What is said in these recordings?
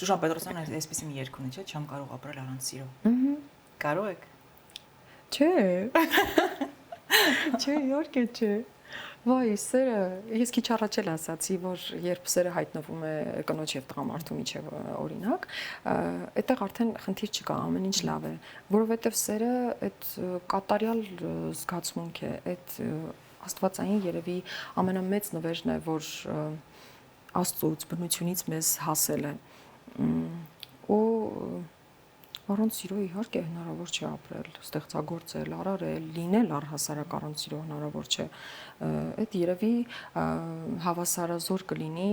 Շուշան Պետրոսյանը այսպեսի մի երգ ունի, չէ՞, չեմ կարող ապրել առանց սիրո։ Կարող եք։ Չէ։ Չէ, իհարկե չէ։ Վայ, սերը, ես քիչ առաջ էլ ասացի, որ երբ սերը հայտնվում է կնոջ եւ տղամարդու միջեւ օրինակ, այդտեղ արդեն խնդիր չկա, ամեն ինչ լավ է, որովհետեւ սերը այդ կատարյալ զգացմունք է, այդ աստվածային երևի ամենամեծ նվերն է, որ Աստծոց բնությունից մեզ հասել է։ Ու առանց սիրո իհարկե հնարավոր չէ ապրել, ստեղծագործել, արարել, լինել առհասարակ առանց սիրո հնարավոր չէ։ Այդ երևի հավասարազոր կլինի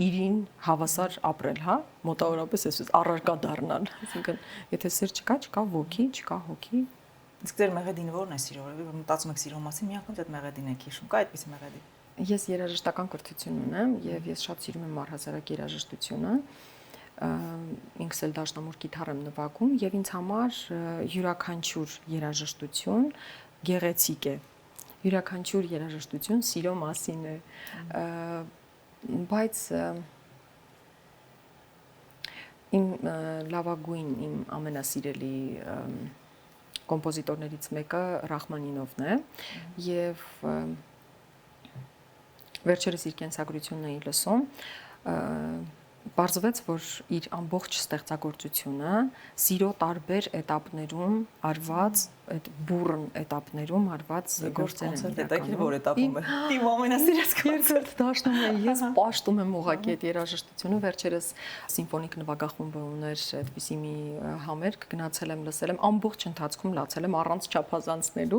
իրին հավասար ապրել, հա, մոտավորապես այսպես առարկա դառնալ։ Այսինքն, եթե սեր չկա, չկա ոգի, չկա հոգի։ Իսկ ձեր մեղեդինը ո՞րն է սիրո, որ մտածում եք սիրո մասին, մի անգամ այդ մեղեդին եք հիշում, կա այդպիսի մեղեդի։ Ես երաժշտական կրթություն ունեմ եւ ես շատ սիրում եմ առհասարակ երաժշտությունը։ Ինքս էլ դաշնամուր գիտար եմ նվագում եւ ինձ համար յուրաքանչյուր երաժշտություն գեղեցիկ է։ Յուրաքանչյուր երաժշտություն սիրո մասին է։ Բայց իմ լավագույն, իմ ամենասիրելի կոմպոզիտորներից մեկը Ռախմանինովն է եւ վերջերս իր կենսագրությունն էի լսում, պարզվեց, որ իր ամբողջ ստեղծագործությունը սիրո տարբեր этаպներում արված, այդ բուրըն этаպներում արված գործեր են։ Դա որ этаպում է։ Իմ ամենասիրած կոնցերտ դաշնում է, ես պաշտում եմ ուղղակի այդ երաժշտությունը, վերջերս սիմֆոնիկ նվագախումբը ուներ այդպիսի մի համերգ, գնացել եմ, լսել եմ, ամբողջ ընթացքում լացել եմ առանց չափազանցնելու,